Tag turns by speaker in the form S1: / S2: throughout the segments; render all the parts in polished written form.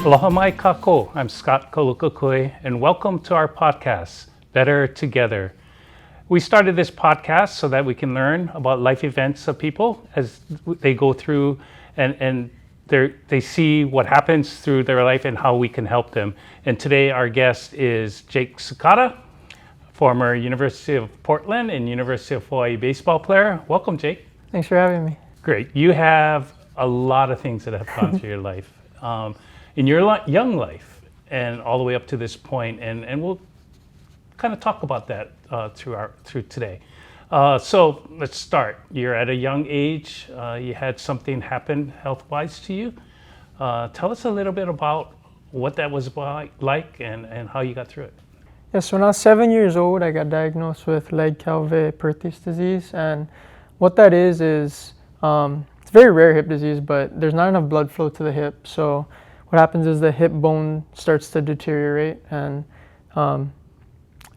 S1: Aloha mai kako. I'm Scott Kolukokui, and welcome to our podcast, Better Together. We started this podcast so that we can learn about life events of people as they go through and they see what happens through their life and how we can help them. And today our guest is Jake Tsukada, former University of Portland and University of Hawaiʻi baseball player. Welcome, Jake.
S2: Thanks for having me.
S1: Great. You have a lot of things that have gone through your life. In your young life and all the way up to this point, and we'll kind of talk about that through today. So let's start. You're at a young age. You had something happen health-wise to you. Tell us a little bit about what that was like and how you got through it.
S2: Yeah, so when I was 7 years old, I got diagnosed with Legg-Calvé-Perthes disease, and what that is it's a very rare hip disease, but there's not enough blood flow to the hip. So what happens is the hip bone starts to deteriorate, and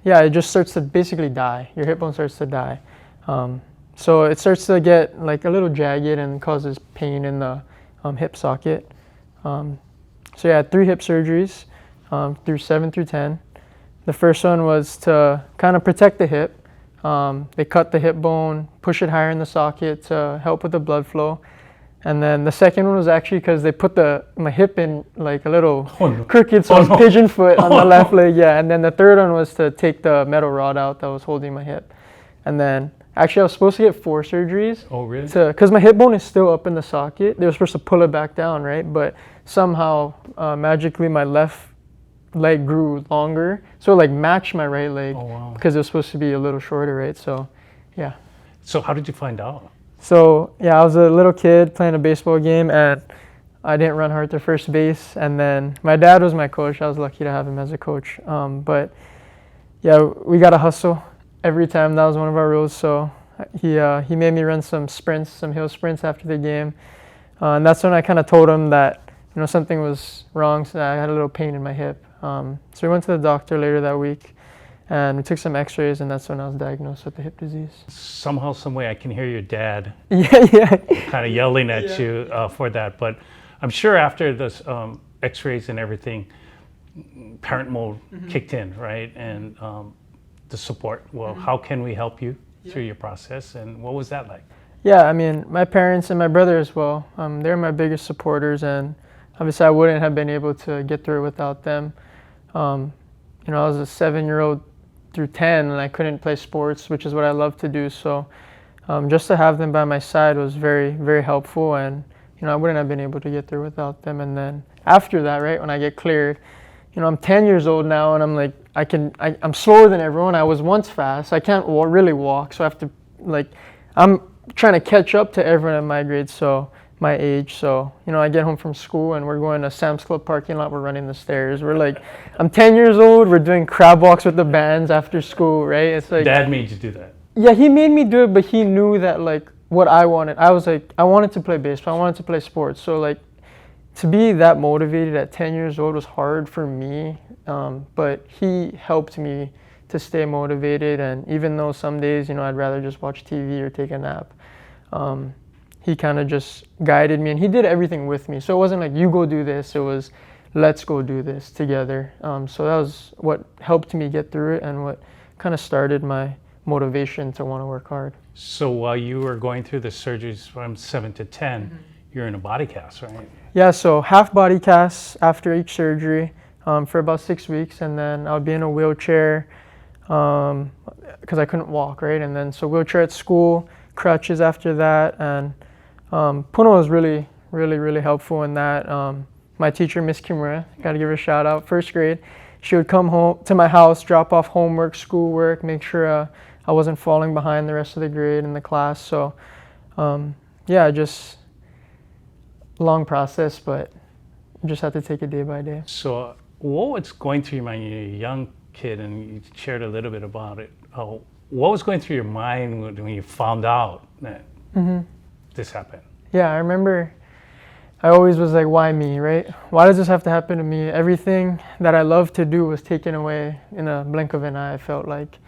S2: it just starts to basically die. Your hip bone starts to die. So it starts to get like a little jagged and causes pain in the hip socket. So I had 3 hip surgeries through 7 through 10. The first one was to kind of protect the hip. They cut the hip bone, push it higher in the socket to help with the blood flow. And then the second one was actually because they put my hip in like a little crooked, so pigeon foot on the left leg. Yeah, and then the third one was to take the metal rod out that was holding my hip. And then actually I was supposed to get 4 surgeries.
S1: Oh, really?
S2: Because my hip bone is still up in the socket. They were supposed to pull it back down, right? But somehow, magically, my left leg grew longer, so it like matched my right leg.
S1: Oh, wow.
S2: Because it was supposed to be a little shorter, right? So, yeah.
S1: So how did you find out?
S2: So, I was a little kid playing a baseball game, and I didn't run hard to first base. And then my dad was my coach. I was lucky to have him as a coach. But we got to hustle every time. That was one of our rules. So he made me run some hill sprints after the game. And that's when I kind of told him that, something was wrong. So I had a little pain in my hip. So we went to the doctor later that week, and we took some x-rays, and that's when I was diagnosed with the hip disease.
S1: Somehow, some way, I can hear your dad kind of yelling at you for that. But I'm sure after this x-rays and everything, parent mode kicked in, right? And the support. Well, how can we help you through your process? And what was that like? Yeah,
S2: I mean, my parents and my brother as well, they're my biggest supporters, and obviously I wouldn't have been able to get through it without them. I was a 7-year-old through 10, and I couldn't play sports, which is what I love to do. So just to have them by my side was very, very helpful, and I wouldn't have been able to get through without them. And then after that, right, when I get cleared, I'm 10 years old now, and I'm like, I'm slower than everyone. I was once fast. I can't really walk, so I have to, I'm trying to catch up to everyone at my grade, my age. So, I get home from school and we're going to Sam's Club parking lot. We're running the stairs. I'm 10 years old. We're doing crab walks with the bands after school, right? It's like
S1: Dad made you do that.
S2: Yeah, he made me do it, but he knew that what I wanted. I was I wanted to play baseball. I wanted to play sports. So to be that motivated at 10 years old was hard for me. But he helped me to stay motivated. And even though some days, I'd rather just watch TV or take a nap, he kind of just guided me, and he did everything with me. So it wasn't like, you go do this. It was, let's go do this together. So that was what helped me get through it and what kind of started my motivation to want to work hard.
S1: So while you were going through the surgeries from 7 to 10, you're in a body cast, right?
S2: Yeah, so half body casts after each surgery for about 6 weeks, and then I would be in a wheelchair because I couldn't walk, right? And then so wheelchair at school, crutches after that, and Puno was really, really, really helpful in that. My teacher, Miss Kimura, got to give her a shout out, first grade. She would come home to my house, drop off homework, schoolwork, make sure I wasn't falling behind the rest of the grade in the class. So just long process, but just had to take it day by day.
S1: So what was going through your mind? You're a young kid, and you shared a little bit about it. What was going through your mind when you found out that this happened?
S2: Yeah, I remember I always was like, why me, right? Why does this have to happen to me? Everything that I love to do was taken away in a blink of an eye, I felt like.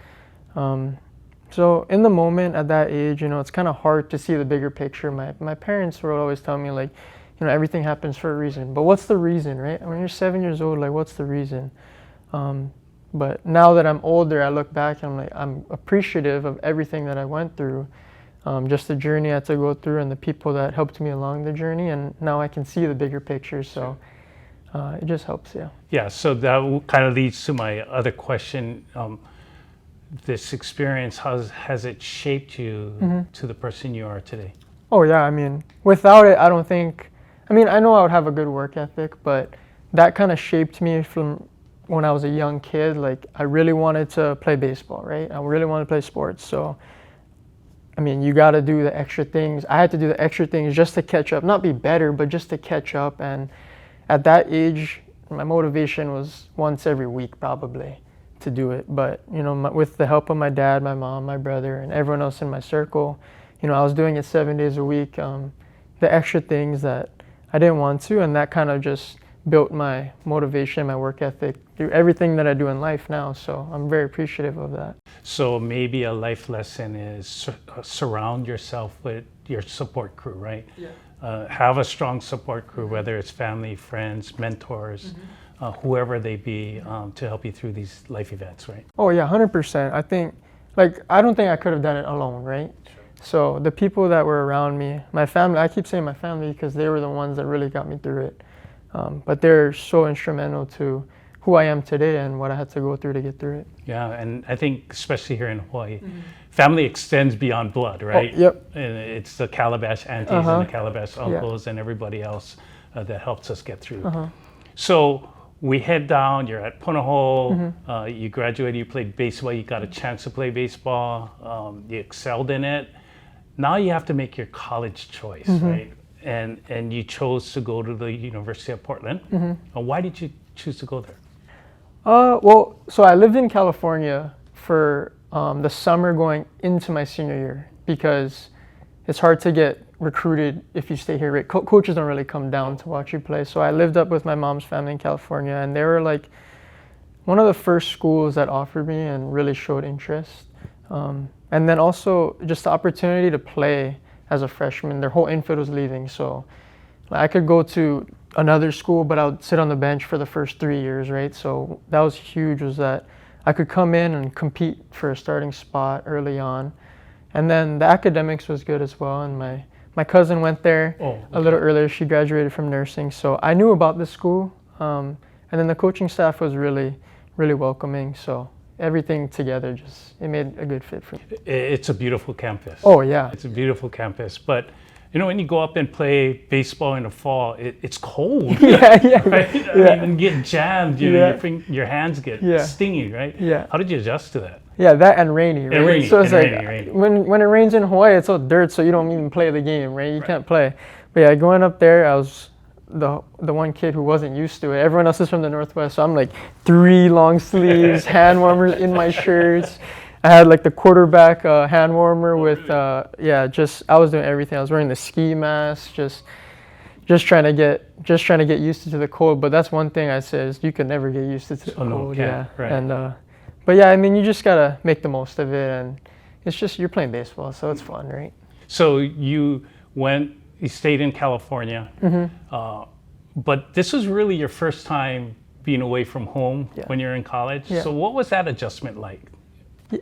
S2: So in the moment at that age, it's kind of hard to see the bigger picture. My parents would always tell me everything happens for a reason. But what's the reason, right? When you're 7 years old, like, what's the reason? But now that I'm older, I look back and I'm like, I'm appreciative of everything that I went through, just the journey I had to go through and the people that helped me along the journey. And now I can see the bigger picture. So it just helps, yeah.
S1: Yeah, so that kind of leads to my other question. This experience, has it shaped you to the person you are today?
S2: Oh, yeah. I mean, without it, I don't think, I mean, I know I would have a good work ethic, but that kind of shaped me from when I was a young kid. Like, I really wanted to play baseball, right? I really wanted to play sports. So, I mean, you got to do the extra things. I had to do the extra things just to catch up, not be better, but just to catch up. And at that age, my motivation was once every week probably to do it. But, with the help of my dad, my mom, my brother, and everyone else in my circle, I was doing it 7 days a week, the extra things that I didn't want to, and that kind of just built my motivation, my work ethic through everything that I do in life now. So I'm very appreciative of that.
S1: So maybe a life lesson is surround yourself with your support crew, right? Yeah. Have a strong support crew, whether it's family, friends, mentors, whoever they be, to help you through these life events, right?
S2: Oh yeah, 100%. I think, I don't think I could have done it alone, right? Sure. So the people that were around me, my family, I keep saying my family because they were the ones that really got me through it. But they're so instrumental to who I am today and what I had to go through to get through it.
S1: Yeah, and I think especially here in Hawaii, family extends beyond blood, right?
S2: Oh, yep.
S1: And it's the calabash aunties and the calabash uncles and everybody else that helps us get through. So we head down, you're at Punahou, you graduated, you played baseball, you got a chance to play baseball, you excelled in it. Now you have to make your college choice, right? And you chose to go to the University of Portland. Why did you choose to go there?
S2: Well, so I lived in California for the summer going into my senior year because it's hard to get recruited if you stay here. Right? Coaches don't really come down to watch you play. So I lived up with my mom's family in California, and they were like one of the first schools that offered me and really showed interest. And then also just the opportunity to play as a freshman. Their whole infield was leaving, so I could go to another school, but I would sit on the bench for the first 3 years, right? So that was huge, was that I could come in and compete for a starting spot early on. And then the academics was good as well, and my cousin went there a little earlier. She graduated from nursing, so I knew about the school. And then the coaching staff was really, really welcoming, so everything together it made a good fit for me.
S1: It's a beautiful campus.
S2: Oh yeah.
S1: It's a beautiful campus, but when you go up and play baseball in the fall, it's cold.
S2: Yeah.
S1: Right?
S2: Yeah.
S1: I mean, get jammed, your hands get stingy, right?
S2: Yeah.
S1: How did you adjust to that?
S2: Yeah, that and rainy, right?
S1: And rainy,
S2: so it's
S1: rainy.
S2: When it rains in Hawaii, it's all dirt, so you don't even play the game, right? You can't play. But yeah, going up there, I was the one kid who wasn't used to it. Everyone else is from the Northwest, so I'm like 3 long sleeves, hand warmers in my shirts. I had like the quarterback hand warmer with I was doing everything. I was wearing the ski mask, just trying to get used to the cold. But that's one thing I say is you can never get used to the cold.
S1: Yeah. Right.
S2: And but yeah, I mean, you just gotta make the most of it, and it's just you're playing baseball, so it's fun, right?
S1: So you stayed in California, but this was really your first time being away from home when you're in college. Yeah. So what was that adjustment like?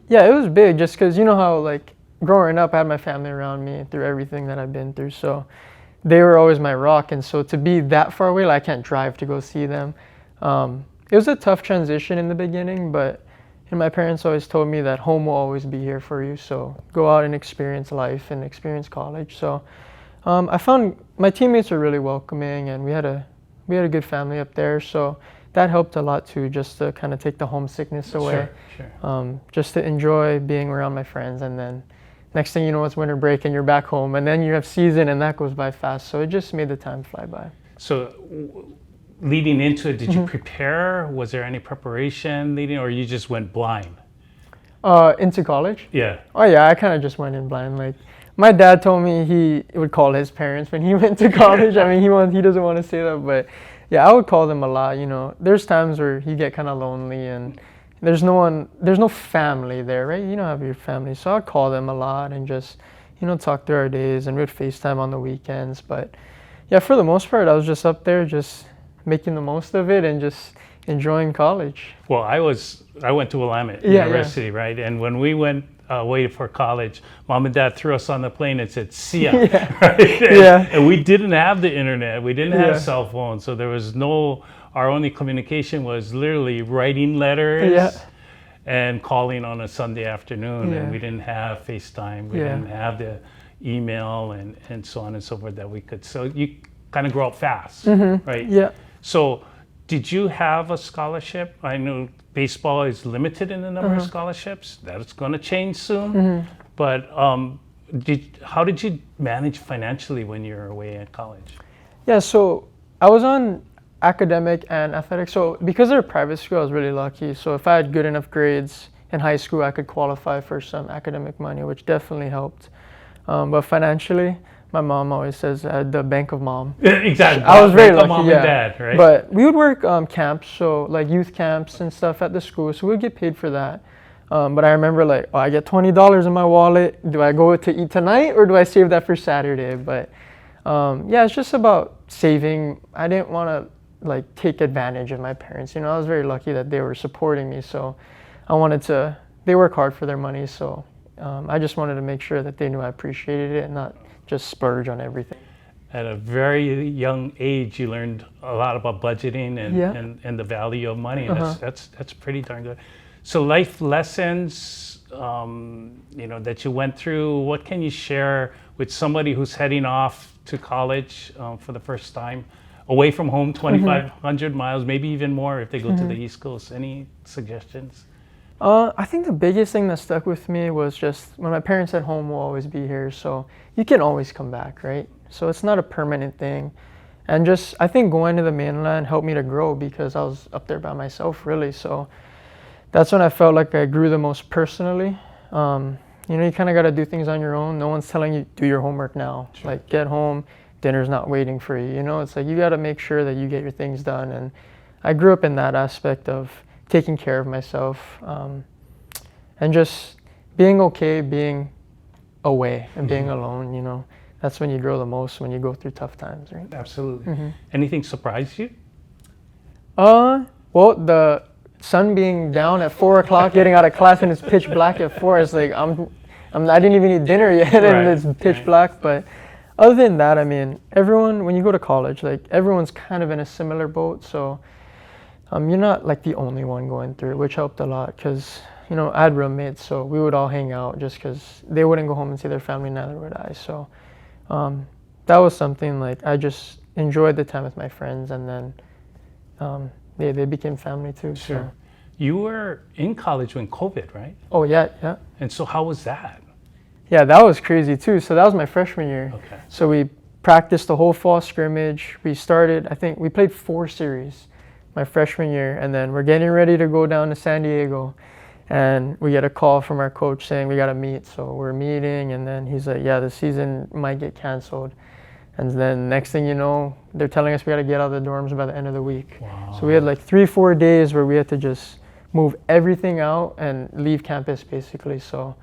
S2: Yeah, it was big, just because you know how like growing up I had my family around me through everything that I've been through, so they were always my rock. And so to be that far away, like, I can't drive to go see them. It was a tough transition in the beginning, but my parents always told me that home will always be here for you, so go out and experience life and experience college. So I found my teammates were really welcoming, and we had a good family up there, so that helped a lot too, just to kind of take the homesickness away. Sure. Just to enjoy being around my friends, and then next thing you know, it's winter break and you're back home, and then you have season, and that goes by fast. So it just made the time fly by. So
S1: leading into it, did you prepare? Was there any preparation leading, or you just went blind?
S2: Into college?
S1: Yeah.
S2: Oh yeah, I kind of just went in blind. Like, my dad told me he would call his parents when he went to college. I mean, he doesn't want to say that, but yeah, I would call them a lot. There's times where you get kind of lonely, and there's no family there, right? You don't have your family, so I'd call them a lot and just talk through our days, and we'd FaceTime on the weekends. But Yeah, for the most part, I was just up there, just making the most of it and just enjoying college.
S1: Well, I went to Willamette
S2: Yeah,
S1: University, right? And when we went away for college, Mom and Dad threw us on the plane and said, "See ya."
S2: Yeah.
S1: Right?
S2: Yeah.
S1: And we didn't have the internet. We didn't have
S2: Yeah.
S1: cell phones, so there was no. Our only communication was literally writing letters.
S2: Yeah.
S1: And calling on a Sunday afternoon,
S2: Yeah.
S1: and we didn't have FaceTime, we
S2: Yeah.
S1: didn't have the email and so on and so forth that we could. So you kind of grow up fast, right?
S2: Yeah.
S1: So did you have a scholarship? I know baseball is limited in the number of scholarships. That's going to change soon. But how did you manage financially when you were away at college?
S2: Yeah, so I was on academic and athletic. So because they're a private school, I was really lucky. So if I had good enough grades in high school, I could qualify for some academic money, which definitely helped. But financially, my mom always says I had the bank of mom.
S1: Exactly.
S2: I was very
S1: Like a
S2: lucky,
S1: mom
S2: yeah.
S1: and dad, right?
S2: But we would work camps, so like youth camps and stuff at the school. So we'd get paid for that. But I remember like, oh, I get $20 in my wallet. Do I go to eat tonight or do I save that for Saturday? But yeah, it's just about saving. I didn't want to like take advantage of my parents. You know, I was very lucky that they were supporting me. So I wanted to, they work hard for their money. So I just wanted to make sure that they knew I appreciated it and not just splurge on everything.
S1: At a very young age, you learned a lot about budgeting
S2: Yeah.
S1: and the value of money. And that's pretty darn good. So life lessons, you know, that you went through, what can you share with somebody who's heading off to college for the first time? Away from home, 2,500 miles, maybe even more if they go to the East Coast. Any suggestions?
S2: I think the biggest thing that stuck with me was just when my parents at home will always be here, so you can always come back, right? So it's not a permanent thing. And just, I think going to the mainland helped me to grow because I was up there by myself, really. So that's when I felt like I grew the most personally. You know, you kind of got to do things on your own. No one's telling you, do your homework now.
S1: Sure.
S2: Like, get home. Dinner's not waiting for you. You know, it's like you got to make sure that you get your things done. And I grew up in that aspect of taking care of myself and just being okay, being away and being alone. You know, that's when you grow the most, when you go through tough times, right?
S1: Absolutely. Anything surprise you?
S2: Well, the sun being down at 4 o'clock, getting out of class and it's pitch black at 4. It's like I didn't even eat dinner yet, and
S1: Right.
S2: it's pitch black. But other than that, I mean, everyone, when you go to college, like everyone's kind of in a similar boat. So you're not like the only one going through it, which helped a lot because, you know, I had roommates, so we would all hang out just because they wouldn't go home and see their family, neither would I. So that was something like I just enjoyed the time with my friends, and then they became family too.
S1: Sure.
S2: So.
S1: You were in college when COVID, right?
S2: Oh, yeah, yeah.
S1: And so how was that?
S2: Yeah, that was crazy too. So that was my freshman year.
S1: Okay.
S2: So we practiced the whole fall scrimmage. We started, I think we played 4 series my freshman year, and then we're getting ready to go down to San Diego, and we get a call from our coach saying we got to meet. So we're meeting, and then he's like, yeah, the season might get canceled. And then next thing you know, they're telling us we got to get out of the dorms by the end of the week.
S1: Wow.
S2: So we had like 3-4 days where we had to just move everything out and leave campus basically. So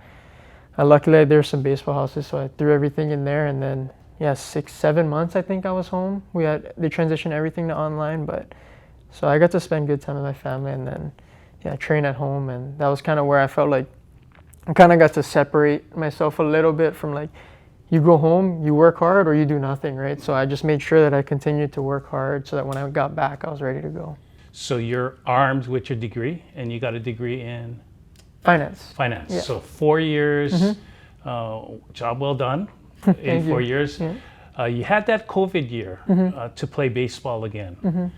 S2: luckily there's some baseball houses, so I threw everything in there, and then 6-7 months I think I was home. They transitioned everything to online, but so I got to spend good time with my family, and then train at home, and that was kind of where I felt like I kind of got to separate myself a little bit from like, you go home, you work hard, or you do nothing, right? So I just made sure that I continued to work hard so that when I got back, I was ready to go.
S1: So you're armed with your degree, and you got a degree in
S2: Finance.
S1: finance.
S2: Yeah.
S1: So 4 years, job well done in 4 years.
S2: Yeah.
S1: You had that COVID year to play baseball again,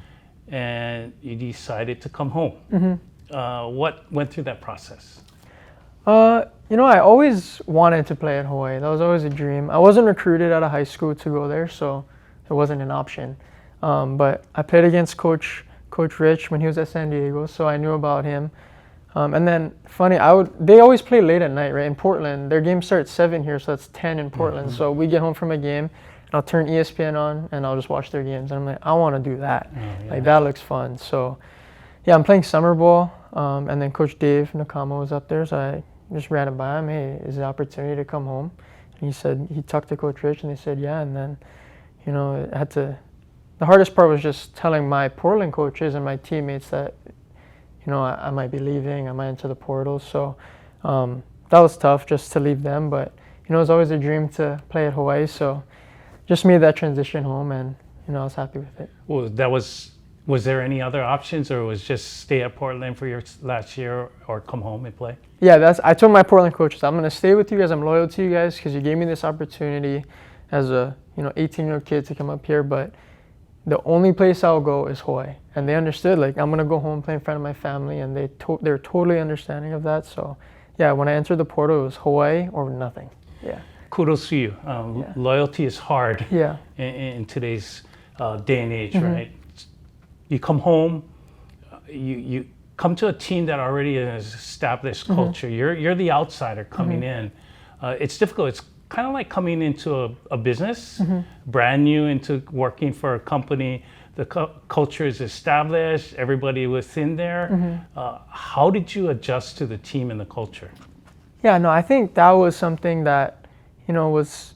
S1: and you decided to come home. What went through that process?
S2: You know, I always wanted to play at Hawaii. That was always a dream. I wasn't recruited out of high school to go there, so it wasn't an option. But I played against Coach Rich when he was at San Diego, so I knew about him. And then, funny, they always play late at night, right? In Portland, their game starts 7 here, so that's 10 in Portland. So we get home from a game, and I'll turn ESPN on, and I'll just watch their games. And I'm like, I want to do that. Like, that looks fun. So, yeah, I'm playing summer ball, and then Coach Dave Nakama was up there, so I just ran it by him. Hey, is the opportunity to come home? And he talked to Coach Rich, and they said, yeah. And then, the hardest part was just telling my Portland coaches and my teammates that, I might be leaving, I might enter the portal. So that was tough just to leave them, but, it was always a dream to play at Hawaii. So just made that transition home, and, I was happy with it.
S1: Well, was there any other options, or was just stay at Portland for your last year or come home and play?
S2: Yeah, I told my Portland coaches, I'm going to stay with you guys. I'm loyal to you guys because you gave me this opportunity as a 18-year-old kid to come up here, but the only place I'll go is Hawaii. And they understood, like, I'm going to go home, play in front of my family, and they're totally understanding of that. So, yeah, when I entered the portal, it was Hawaii or nothing. Yeah.
S1: Kudos to you. Loyalty is hard in today's day and age, right? You come home, you come to a team that already has established culture. You're the outsider coming in. It's difficult. It's kind of like coming into a business, brand new into working for a company. The culture is established, everybody within there. How did you adjust to the team and the culture?
S2: Yeah, no, I think that was something that, was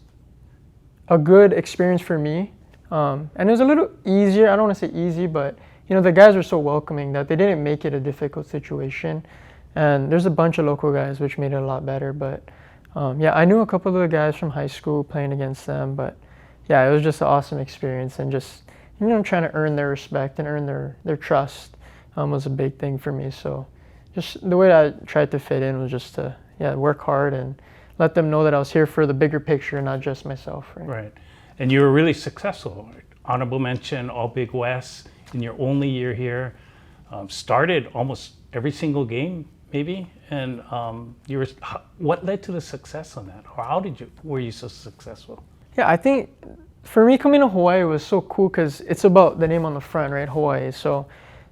S2: a good experience for me. And it was a little easier. I don't want to say easy, but, the guys were so welcoming that they didn't make it a difficult situation. And there's a bunch of local guys, which made it a lot better. But, I knew a couple of the guys from high school playing against them. But, it was just an awesome experience. And just, trying to earn their respect and earn their trust was a big thing for me. So just the way I tried to fit in was just to, work hard and let them know that I was here for the bigger picture, not just myself.
S1: Right. And you were really successful. Honorable mention, All Big West in your only year here. Started almost every single game, maybe. And what led to the success on that? Or were you so successful?
S2: Yeah, I think for me coming to Hawaii was so cool because it's about the name on the front, right? Hawaii. So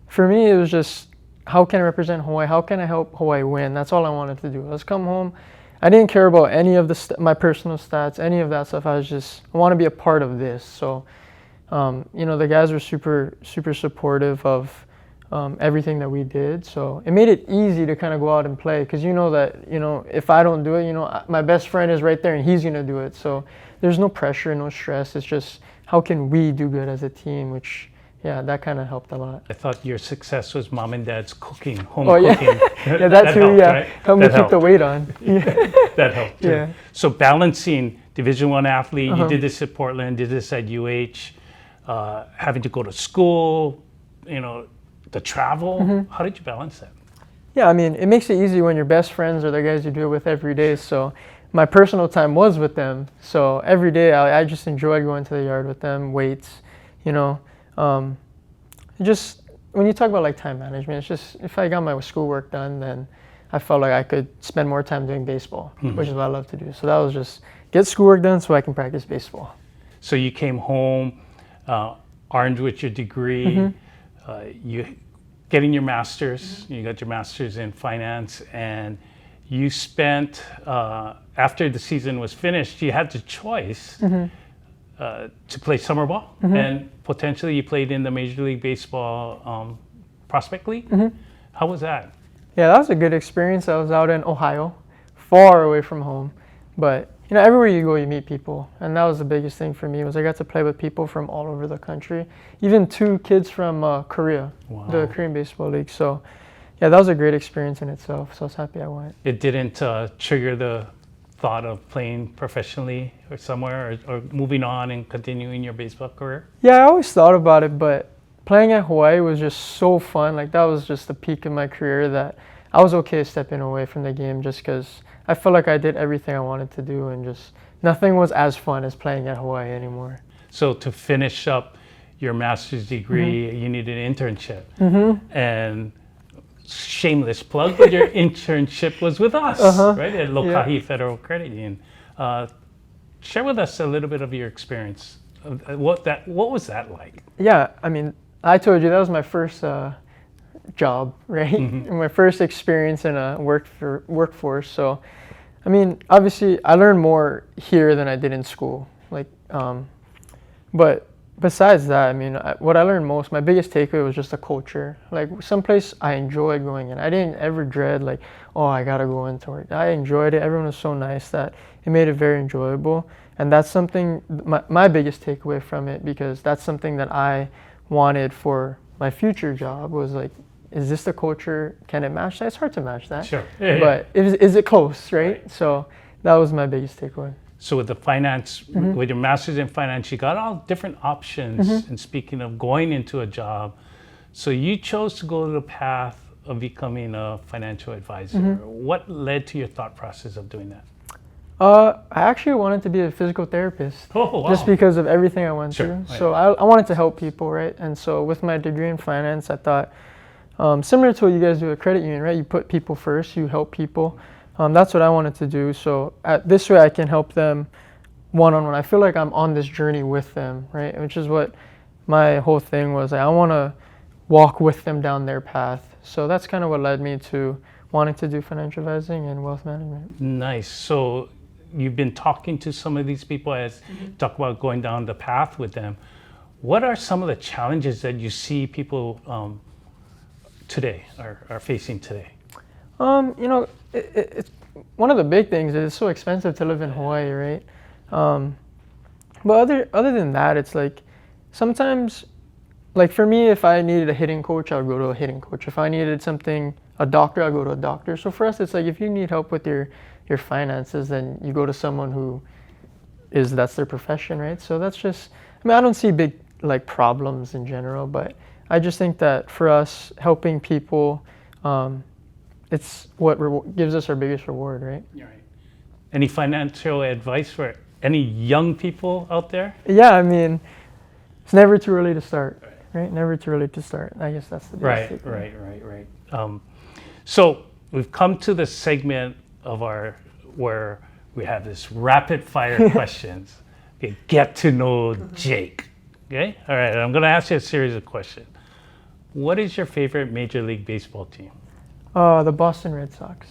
S2: for me, it was just, how can I represent Hawaii? How can I help Hawaii win? That's all I wanted to do. Let's come home. I didn't care about any of my personal stats, any of that stuff. I want to be a part of this. So, the guys were super, super supportive of everything that we did. So it made it easy to kind of go out and play because that, if I don't do it, my best friend is right there and he's going to do it. So there's no pressure, no stress. It's just, how can we do good as a team, which, that kind of helped a lot.
S1: I thought your success was mom and dad's cooking, home
S2: cooking.
S1: Yeah,
S2: that too,
S1: helped, right?
S2: Helped me keep the weight on.
S1: That helped too.
S2: Yeah.
S1: So balancing Division I athlete, you did this at Portland, did this at UH, having to go to school, the travel. How did you balance that?
S2: Yeah, I mean, it makes it easy when your best friends are the guys you do it with every day. So my personal time was with them. So every day I just enjoyed going to the yard with them, weights, just when you talk about like time management, it's just, if I got my schoolwork done, then I felt like I could spend more time doing baseball, which is what I love to do. So that was just get schoolwork done so I can practice baseball.
S1: So you came home, armed with your degree, you getting your master's, you got your master's in finance, and you spent, after the season was finished, you had the choice to play summer ball, and potentially you played in the Major League Baseball Prospect League. How was that?
S2: Yeah, that was a good experience. I was out in Ohio, far away from home, but everywhere you go, you meet people, and that was the biggest thing for me was I got to play with people from all over the country, even 2 kids from Korea, the Korean Baseball League. So, yeah, that was a great experience in itself. So I was happy I went.
S1: It didn't trigger the thought of playing professionally or somewhere, or moving on and continuing your baseball career?
S2: Yeah, I always thought about it, but playing at Hawaii was just so fun. Like, that was just the peak of my career that I was okay stepping away from the game just because I felt like I did everything I wanted to do, and just nothing was as fun as playing at Hawaii anymore.
S1: So to finish up your master's degree, you needed an internship. And shameless plug, but your internship was with us, right, at Lōkahi Federal Credit Union. Share with us a little bit of your experience. What was that like? Yeah,
S2: I mean, I told you that was my first job, right? My first experience in a workforce. So, I mean, obviously, I learned more here than I did in school. But besides that, I mean, what I learned most, my biggest takeaway was just the culture. Like, someplace I enjoyed going in. I didn't ever dread, like, oh, I gotta go into work. I enjoyed it. Everyone was so nice that it made it very enjoyable. And that's something, my biggest takeaway from it, because that's something that I wanted for my future job, was like, is this the culture? Can it match that? It's hard to match that.
S1: Sure. Yeah,
S2: but is it close, right? So that was my biggest takeaway.
S1: So with the finance, with your master's in finance, you got all different options. And speaking of going into a job, so you chose to go the path of becoming a financial advisor. What led to your thought process of doing that?
S2: I actually wanted to be a physical therapist.
S1: Oh, wow.
S2: Just because of everything I went
S1: Sure.
S2: through.
S1: Right.
S2: So I wanted to help people, right? And so with my degree in finance, I thought, similar to what you guys do at credit union, right? You put people first, you help people. That's what I wanted to do. So this way I can help them one-on-one. I feel like I'm on this journey with them, right? Which is what my whole thing was. I want to walk with them down their path. So that's kind of what led me to wanting to do financial advising and wealth management.
S1: Nice. So you've been talking to some of these people as talk about going down the path with them. What are some of the challenges that you see people today are facing today?
S2: It's one of the big things is it's so expensive to live in Hawaii, right? But other than that, it's like sometimes, like for me, if I needed a hitting coach, I would go to a hitting coach. If I needed a doctor, I'd go to a doctor. So for us, it's like if you need help with your finances, then you go to someone who that's their profession, right? So that's just, I don't see big like problems in general, but I just think that for us, helping people, it's what gives us our biggest reward, right?
S1: Right. Any financial advice for any young people out there?
S2: Yeah, it's never too early to start, right? Never too early to start. I guess that's the biggest thing.
S1: Right. So we've come to the segment of where we have this rapid fire questions. Okay, get to know Jake. Okay, all right. I'm going to ask you a series of questions. What is your favorite Major League Baseball team?
S2: The Boston Red Sox.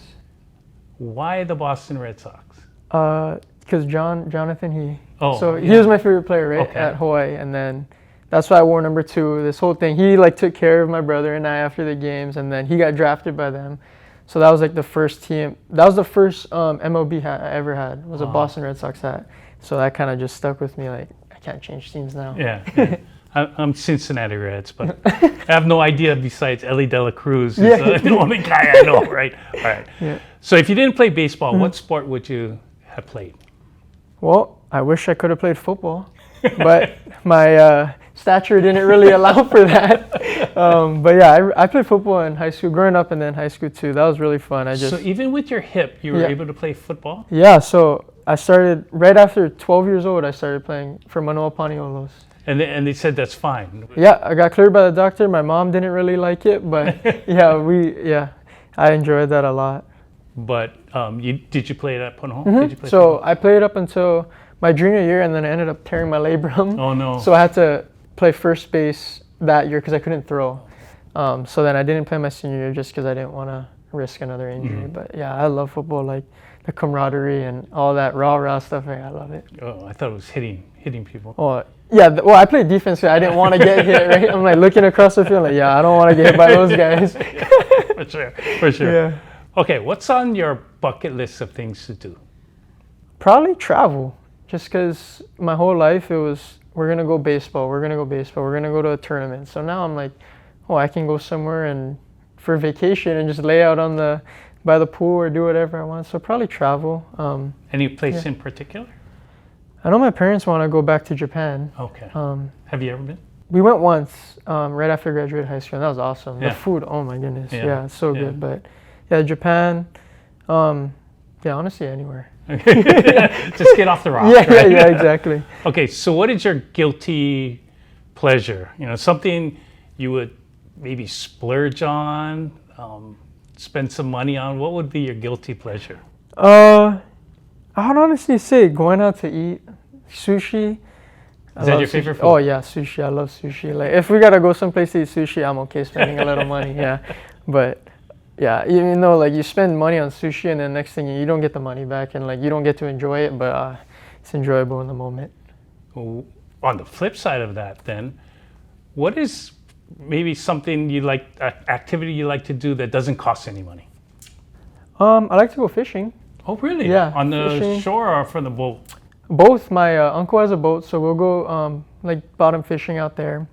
S1: Why the Boston Red Sox?
S2: Because Jonathan, he
S1: yeah.
S2: was my favorite player, right, at Hawaii, and then that's why I wore number 2. This whole thing, he like took care of my brother and I after the games, and then he got drafted by them. So that was like the first team. That was the first MLB hat I ever had. Was a Boston Red Sox hat. So that kind of just stuck with me. Like I can't change teams now.
S1: Yeah. I'm Cincinnati Reds, but I have no idea besides Ellie De La Cruz is the only guy I know, right? All right.
S2: Yeah.
S1: So if you didn't play baseball, what sport would you have played?
S2: Well, I wish I could have played football, but my stature didn't really allow for that. But yeah, I played football in high school, growing up, and then high school too. That was really fun.
S1: So even with your hip, you were able to play football?
S2: Yeah, so I started, right after 12 years old, I started playing for Manoa Paniolos.
S1: And they said that's fine.
S2: Yeah, I got cleared by the doctor. My mom didn't really like it, but I enjoyed that a lot.
S1: But did you play it at Punahou? Did you play
S2: So
S1: football?
S2: I played up until my junior year, and then I ended up tearing my labrum.
S1: Oh no!
S2: So I had to play first base that year because I couldn't throw. So then I didn't play my senior year just because I didn't want to risk another injury. But yeah, I love football, like the camaraderie and all that rah stuff. I love it.
S1: Oh, I thought it was hitting people.
S2: Oh yeah, well I played defense because I didn't want to get hit. Right, I'm like looking across the field, like I don't want to get hit by those guys.
S1: For sure.
S2: Yeah.
S1: Okay, what's on your bucket list of things to do?
S2: Probably travel, just because my whole life it was we're gonna go baseball, we're gonna go to a tournament. So now I'm like, I can go somewhere and for vacation and just lay out by the pool or do whatever I want. So probably travel.
S1: Any place in particular?
S2: I know my parents want to go back to Japan.
S1: Okay. Have you ever been?
S2: We went once right after I graduated high school, and that was awesome.
S1: Yeah.
S2: The food, oh my goodness, it's so good. But Japan, honestly anywhere.
S1: Just get off the rock.
S2: Yeah, exactly.
S1: Okay, so what is your guilty pleasure? Something you would maybe splurge on, spend some money on. What would be your guilty pleasure?
S2: I would honestly say going out to eat, sushi.
S1: Is that your favorite food?
S2: Oh yeah, sushi. I love sushi. Like if we gotta go someplace to eat sushi, I'm okay spending a little money. Yeah, but yeah, even though like you spend money on sushi and then next thing you don't get the money back and like you don't get to enjoy it, but it's enjoyable in the moment.
S1: On the flip side of that, then, what is maybe something you like, activity you like to do that doesn't cost any money?
S2: I like to go fishing.
S1: Oh really?
S2: Yeah.
S1: On the
S2: fishing.
S1: shore or from the boat?
S2: Both. My uncle has a boat, so we'll go like bottom fishing out there,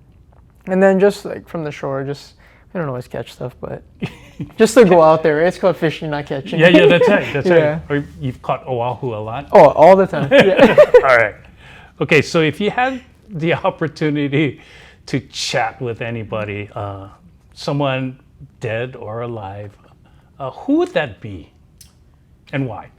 S2: and then just like from the shore, just we don't always catch stuff, but just to go out there. It's called fishing, not catching.
S1: Yeah, that's right. That's
S2: Yeah.
S1: right. Or you've caught oahu a lot.
S2: Oh, all the time. Yeah.
S1: All right. Okay, so if you had the opportunity to chat with anybody, someone dead or alive, who would that be, and why?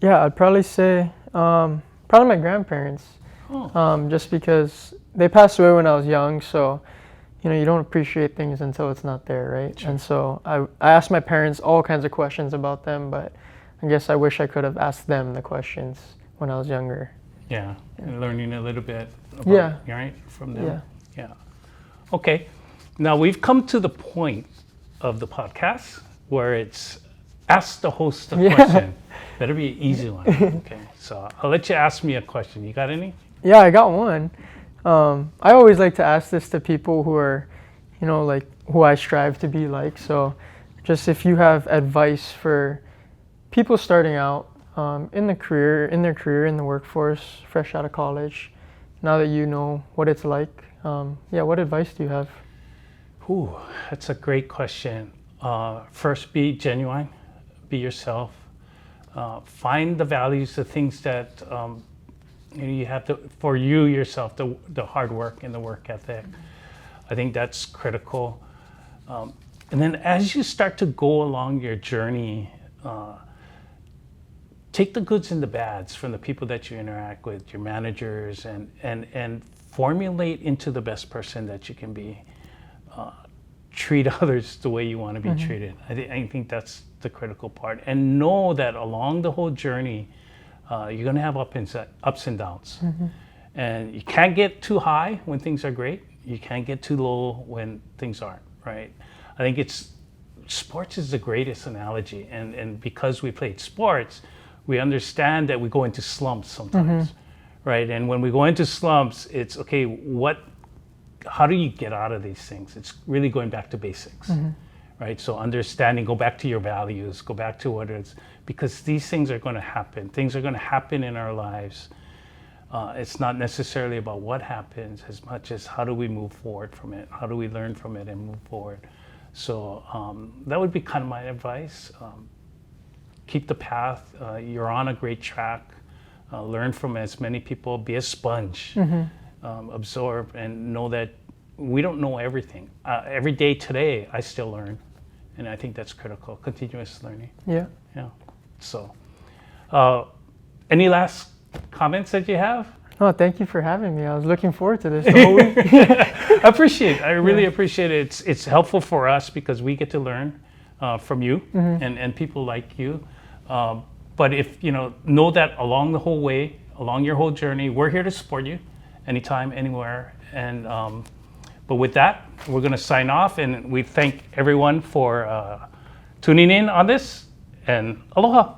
S2: Yeah, I'd probably say probably my grandparents,
S1: Oh.
S2: just because they passed away when I was young, so you don't appreciate things until it's not there, right?
S1: Sure.
S2: And so I asked my parents all kinds of questions about them, but I guess I wish I could have asked them the questions when I was younger.
S1: Yeah, and learning a little bit about,
S2: Yeah.
S1: right, from them.
S2: Yeah.
S1: Yeah. Okay. Now we've come to the point of the podcast where it's ask the host a
S2: Yeah.
S1: question. Better be an easy one. Okay. So I'll let you ask me a question. You got any?
S2: Yeah, I got one. I always like to ask this to people who are, like who I strive to be like. So just if you have advice for people starting out in their career, in the workforce, fresh out of college, now that you know what it's like, what advice do you have?
S1: Ooh, that's a great question. First, be genuine, be yourself. Find the values, the things that you have to, for you yourself, the hard work and the work ethic. I think that's critical. And then as you start to go along your journey, take the goods and the bads from the people that you interact with, your managers, and formulate into the best person that you can be. Treat others the way you want to be treated. I think that's the critical part. And know that along the whole journey, you're going to have ups and downs. And you can't get too high when things are great. You can't get too low when things aren't, right? I think sports is the greatest analogy. And because we played sports, we understand that we go into slumps sometimes, right? And when we go into slumps, it's okay, how do you get out of these things? It's really going back to basics, right? So understanding, go back to your values, go back to what it is, because these things are going to happen. Things are going to happen in our lives. It's not necessarily about what happens as much as how do we move forward from it? How do we learn from it and move forward? So that would be kind of my advice. Keep the path. You're on a great track. Learn from as many people. Be a sponge. Absorb and know that we don't know everything. Every day today, I still learn. And I think that's critical, continuous learning.
S2: Yeah.
S1: Yeah. So, any last comments that you have?
S2: Oh, thank you for having me. I was looking forward to this the whole week.
S1: I appreciate it. I really appreciate it. It's helpful for us because we get to learn from you and people like you. But if, know that along the whole way, along your whole journey, we're here to support you anytime, anywhere. And but with that, we're going to sign off, and we thank everyone for tuning in on this, and aloha.